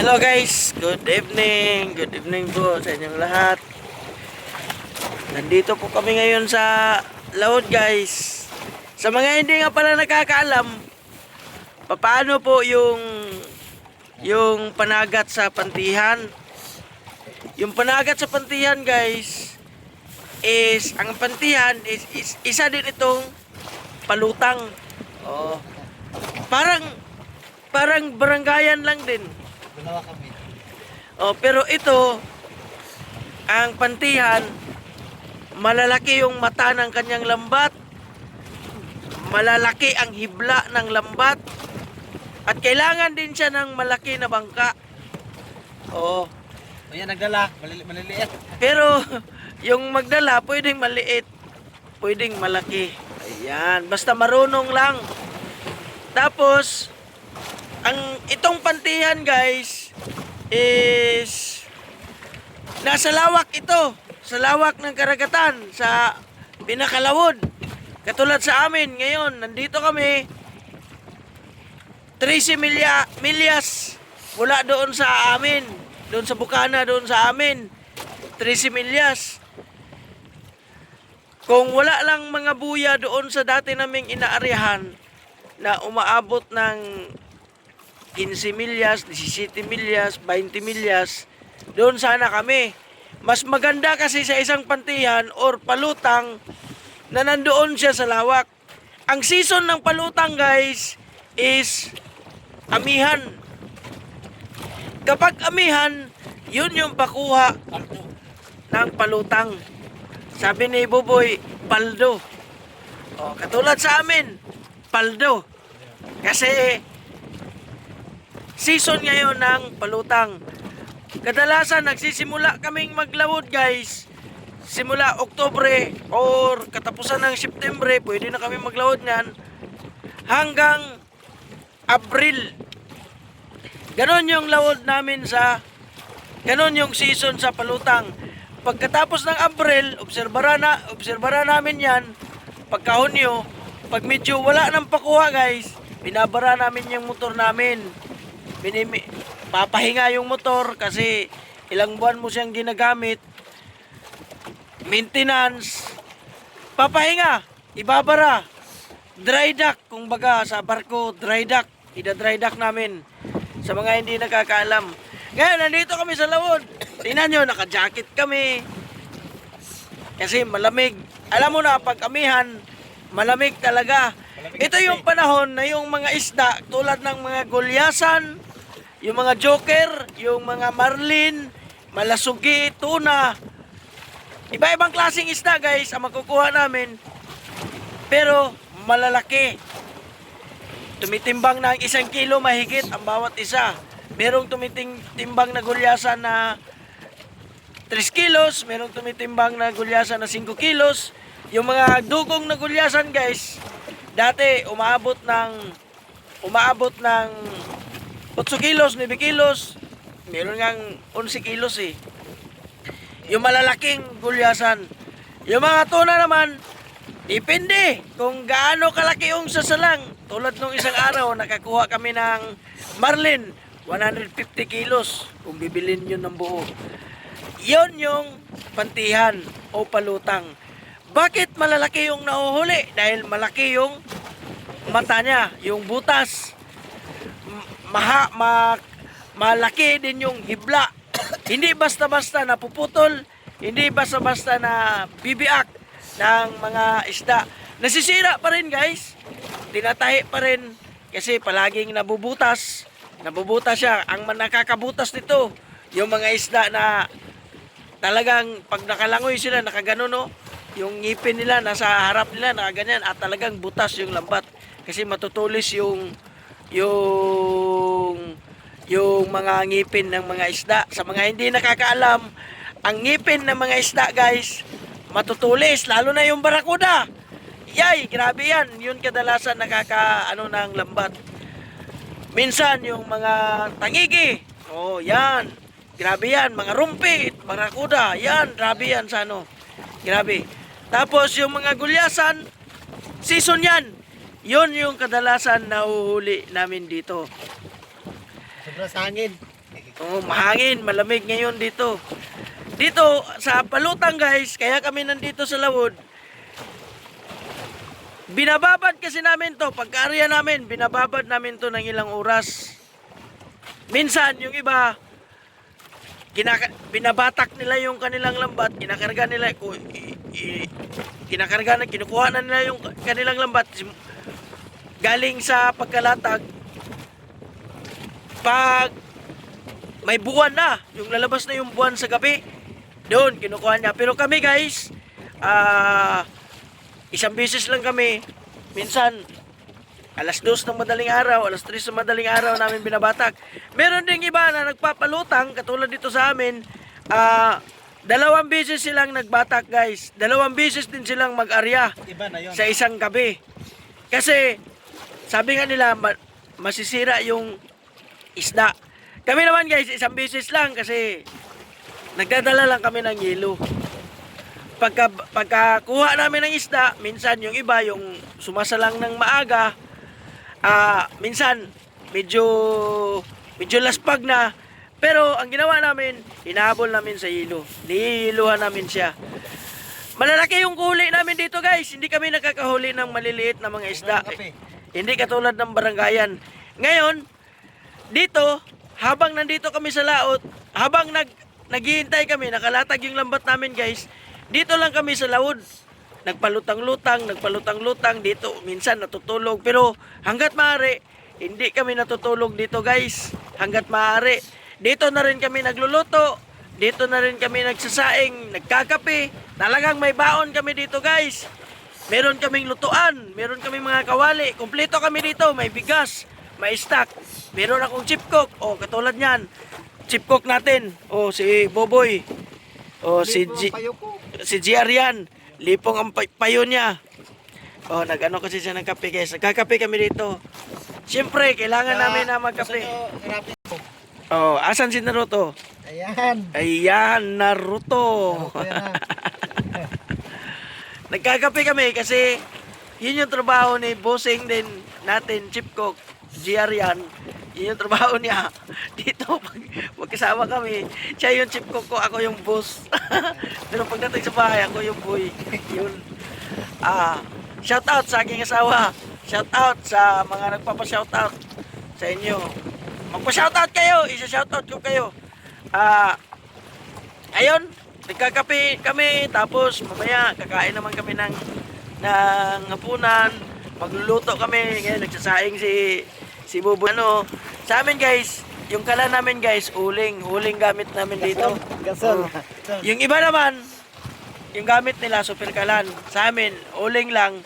Hello guys, good evening po sa inyong lahat. Nandito po kami ngayon sa Laod guys. Sa mga hindi nga pala nakakaalam, paano po yung panagat sa pantihan. Yung panagat sa pantihan guys, ang pantihan is isa din itong palutang. Oh, parang baranggayan lang din. Ginawa kami. Oh, pero ito, ang pantihan, malalaki yung mata ng kanyang lambat, malalaki ang hibla ng lambat, at kailangan din siya ng malaki na bangka. Oh, O yan, nagdala. Maliliit. pero yung magdala, pwedeng maliit, pwedeng malaki. Ayan, basta marunong lang. Tapos, itong pantihan guys is nasa lawak ito, sa lawak ng karagatan, sa Pinakalawod. Katulad sa amin ngayon, nandito kami 13 milyas mula doon sa amin, doon sa Bukana, doon sa amin 13 milyas. Kung wala lang mga buya doon sa dati naming inaaryahan na umaabot ng 15 milyas, 17 milyas, 20 milyas, doon sana kami. Mas maganda kasi sa isang pantihan or palutang na nandoon siya sa lawak. Ang season ng palutang guys is amihan. Kapag amihan, yun yung pakuha ng palutang. Sabi ni Buboy, paldo. O, katulad sa amin, paldo. Kasi season ngayon ng palutang. Kadalasan nagsisimula kaming maglawod guys. Simula Oktubre or katapusan ng Septembre, pwede na kami maglawod niyan hanggang Abril. Ganon yung lawod namin ganon yung season sa palutang. Pagkatapos ng Abril, obserbara namin yan. Pagka Hunyo, pag medyo wala ng pakuha guys, binabara namin yung motor namin. Papahinga yung motor kasi ilang buwan mo siyang ginagamit. Maintenance, papahinga, ibabara. Dry dock, kung baga sa barko, dry dock. Ida-dry dock namin sa mga hindi nakakaalam. Ngayon, nandito kami sa Lawod. Tingnan nyo, naka-jacket kami. Kasi malamig. Alam mo na, pag amihan, malamig talaga. Ito yung panahon na yung mga isda, tulad ng mga gulyasan, yung mga joker, yung mga marlin, malasugi, tuna. Iba-ibang klaseng isda guys ang makukuha namin. Pero malalaki. Tumitimbang ng 1 kilo mahigit ang bawat isa. Merong tumitimbang na gulyasan na 3 kilos. Merong tumitimbang na gulyasan na 5 kilos. Yung mga dugong na gulyasan guys, dati umaabot ng 8 kilos, 9 kilos. Meron ngang 11 kilos eh. Yung malalaking gulyasan. Yung mga tuna naman, depende kung gaano kalaki yung sasalang. Tulad nung isang araw, nakakuha kami ng marlin, 150 kilos kung bibilin nyo ng buo. Yon yung pantihan o palutang. Bakit malalaki yung nahuhuli? Dahil malaki yung mata niya, yung butas. Malaki din yung hibla. Hindi basta-basta na puputol, hindi basta-basta na bibiak ng mga isda. Nasisira pa rin guys. Tinatahi pa rin kasi palaging nabubutas. Nabubutas siya. Ang nakakabutas nito, yung mga isda na talagang pag nakalangoy sila, nakagano no, yung ngipin nila nasa harap nila, nakaganyan, at talagang butas yung lambat. Kasi matutulis yung mga ngipin ng mga isda. Sa mga hindi nakakaalam, ang ngipin ng mga isda guys, matutulis, lalo na yung barakuda. Yay, grabe yan. Yun kadalasan ng lambat. Minsan yung mga tangigi, oh yan, grabe yan. Mga rumpit, barakuda, yan, grabe yan sa grabe. Tapos yung mga gulyasan, season yan. Yun yung kadalasan nahuhuli namin dito. Sobrang sa hangin. Oh, mahangin, malamig ngayon dito. Dito sa Palutang guys, kaya kami nandito sa Lawod. Binababad kasi namin to, pagka-area namin, binababad namin to ng ilang oras. Minsan yung iba binabatak nila yung kanilang lambat, kinakarga nila kinukuha na nila yung kanilang lambat galing sa pagkalatag. Pag may buwan na, yung lalabas na yung buwan sa gabi, doon kinukuha niya. Pero kami guys, isang beses lang kami, minsan alas 2 ng madaling araw, alas 3 ng madaling araw namin binabatak. Meron ding iba na nagpapalutang, katulad dito sa amin, 2 beses silang nagbatak guys. 2 beses din silang mag-arya Iba na yun. sa isang gabi. Kasi, sabi nga nila, masisira yung isda. Kami naman guys, isang beses lang kasi nagdadala lang kami ng yelo. Pagkakuha namin ng isda, minsan yung iba, yung sumasalang ng maaga, minsan medyo laspag na. Pero ang ginawa namin, hinahabol namin sa yelo. Nihiluhan namin siya. Malalaki yung huli namin dito guys. Hindi kami nakakahuli ng maliliit na mga isda. Hindi katulad ng barangayan. Ngayon, dito, habang nandito kami sa laot, habang naghihintay kami, nakalatag yung lambat namin guys, dito lang kami sa Lawod. Nagpalutang-lutang dito. Minsan natutulog. Pero hanggat maaari, hindi kami natutulog dito guys. Hanggat maaari. Dito na rin kami nagluluto. Dito na rin kami nagsasaing, nagkakape. Talagang may baon kami dito guys. Meron kaming lutuan. Meron kaming mga kawali. Kompleto kami dito. May bigas. May stock. Meron akong chip cook. O, katulad niyan. Chip cook natin. O, si Boboy. O, si GR yan. Lipong ang payo niya. O, nag-ano kasi siya ng kape guys. Nagkakape kami dito. Siyempre, kailangan namin na magkape. O, asan si Naruto? Ayan. Ayan, Naruto. Nagkakape kami kasi yun yung trabaho ni bossing din natin, Chip Cook, GR yan. Yun yung trabaho niya. Dito, magkasama kami. Siya yung Chip Cook ko, ako yung boss. Pero pagdating sa bahay, ako yung boy. Yun. Shout out sa aking asawa. Shout out sa mga nagpapa-shout out sa inyo. Magpa-shout out kayo. Isa-shout out ko kayo. Ayun, nagkakape kami, tapos mamaya kakain naman kami ng hapunan, magluluto kami, ngayon nagsasaing si Bubo. Sa amin guys, yung kala namin guys, uling gamit namin dito. Gasol. Yung iba naman, yung gamit nila super kalan. Sa amin, uling lang.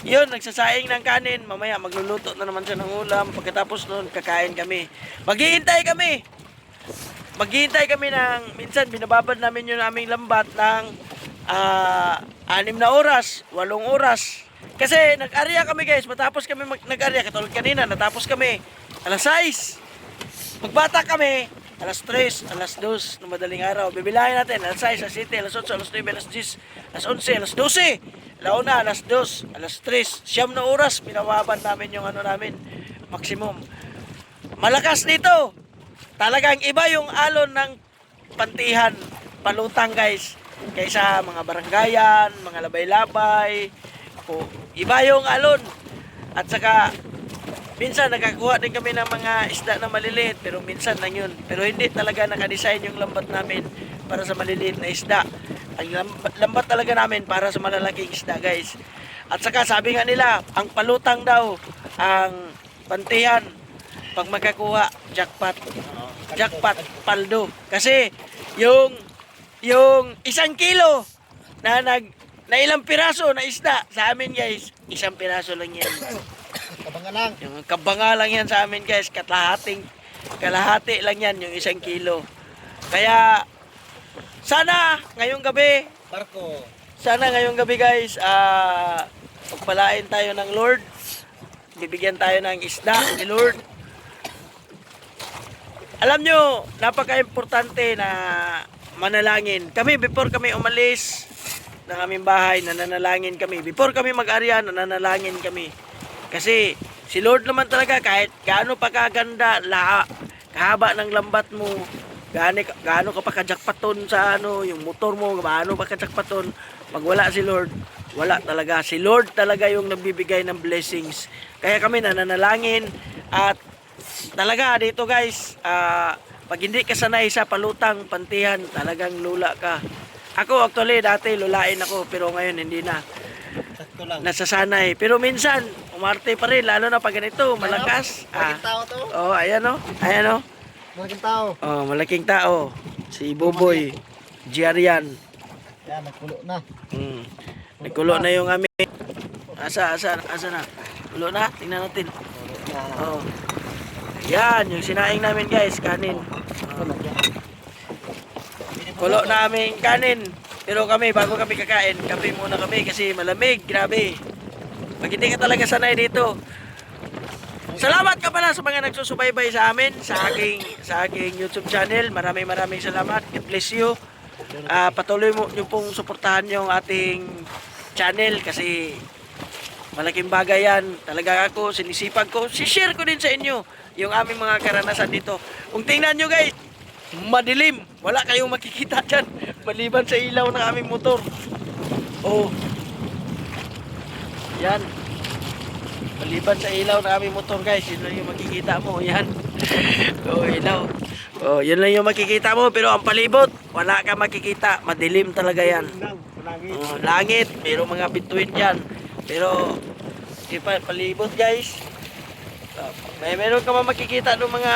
Yun, nagsasaing ng kanin, mamaya magluluto na naman siya ng ulam, pagkatapos nun, kakain kami. Maghihintay kami ng, minsan binababad namin yung aming lambat ng 6 na oras, 8 oras. Kasi nag-arya kami guys, matapos kami nag-arya, katulad kanina, natapos kami alas 6. Magbata kami, alas 3, alas 2 ng madaling araw. Bibilahin natin, alas 6, alas 7, alas 8, alas 9, alas 10, alas 11, alas 12. Launa, alas 2, alas 3, 9 na oras, binababad namin yung namin, maximum. Malakas dito. Talagang iba yung alon ng Pantihan, Palutang guys, kaysa mga baranggayan, mga labay-labay. O, iba yung alon. At saka minsan nakakuha din kami ng mga isda na maliliit, pero minsan lang yun. Pero hindi talaga nakadesign yung lambat namin para sa maliliit na isda. Ang lambat talaga namin para sa malalaking isda guys. At saka sabi nga nila, ang palutang daw, ang Pantihan, pag makakuha, jackpot. Jackpot, paldo. Kasi yung 1 kilo na ilang piraso na isda sa amin guys, 1 piraso lang yan. Kabanga lang. Yung kabanga lang yan sa amin guys, kalahati lang yan yung 1 kilo. Kaya sana ngayong gabi, Barko. sana ngayong gabi guys, pagpalain tayo ng Lord. Bibigyan tayo ng isda ni Lord. Alam nyo, napaka-importante na manalangin. Kami, before kami umalis ng aming bahay, nananalangin kami. Before kami mag-arya, nananalangin kami. Kasi si Lord naman talaga, kahit gaano pa kaganda, kahaba ng lambat mo, gaano ka pa kajakpaton sa yung motor mo, gaano pa kajakpaton, pag wala si Lord, wala talaga. Si Lord talaga yung nagbibigay ng blessings. Kaya kami nananalangin at talaga dito guys, pag hindi ka sanay sa palutang, pantihan, talagang lula ka. Ako actually dati lulain ako pero ngayon hindi na. Sakto lang. Nasasanay. Pero minsan, umarte pa rin lalo na pag ganito, malakas. Malaking tao to. Oh, ayan oh. Ayan oh. Malaking tao. Oh, malaking tao. Si Boboy. Giarian. Yan, nagpulo na. Nagkulo na yung aming. Asa na? Kulo na? Tingnan natin. Pulo na. Oh. Yan, yung sinaing namin guys, kanin. Kulo na aming kanin. Pero kami, bago kami kakain, kape muna kami kasi malamig, grabe. Pag hindi ka talaga sanay dito. Salamat ka pala sa mga nagsusubaybay sa amin, sa aking YouTube channel. Maraming salamat. God bless you. Patuloy mo nyo pong suportahan yung ating channel kasi malaking bagay yan. Talaga ako, sinisipag ko. Si-share ko din sa inyo yung aming mga karanasan dito. Kung tingnan nyo guys, madilim. Wala kayong makikita dyan. Maliban sa ilaw ng aming motor. Oh. Yan. Maliban sa ilaw ng aming motor guys. Yun lang yung makikita mo. Yan. Oh, ilaw. Oh, yun lang yung makikita mo. Pero ang palibot, wala ka makikita. Madilim talaga yan. Oh, langit. Mayroong mga bituin dyan. Pero, palibot guys. Meron ka makikita ng mga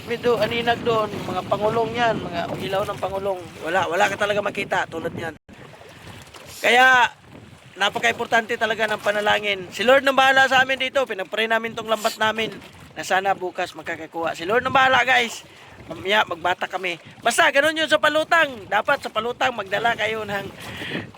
medyo aninag doon, mga pangulong yan, mga ilaw ng pangulong. Wala ka talaga makita tulad niyan. Kaya napaka-importante talaga ng panalangin. Si Lord nang bahala sa amin dito. Pinag-pray namin tong lambat namin na sana bukas makakakuha. Si Lord nang bahala guys. Mamaya magbata kami. Basta ganun yun sa palutang. Dapat sa palutang magdala kayo ng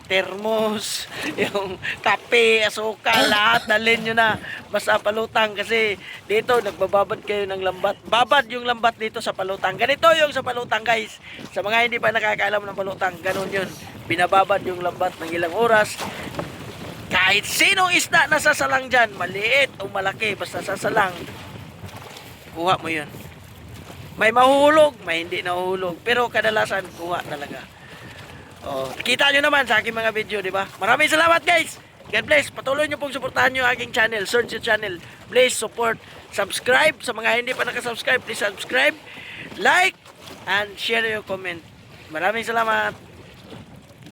termos, yung kape, asukal, lahat dalhin nyo na. Basta palutang kasi dito nagbababad kayo ng lambat. Babad yung lambat dito sa palutang. Ganito yung sa palutang guys. Sa mga hindi pa nakakaalam ng palutang, ganun yun. Binababad yung lambat ng ilang oras. Kahit sinong isda na sasalang dyan, maliit o malaki, basta sasalang, kuha mo yun. May mahuhulog, may hindi nahuhulog. Pero kadalasan, kuha talaga. Oh, kita nyo naman sa aking mga video, di ba? Maraming salamat guys! God bless! Patuloy nyo pong suportahan nyo aking channel, Search Your Channel. Please support, subscribe. Sa mga hindi pa nakasubscribe, please subscribe, like, and share your comment. Maraming salamat!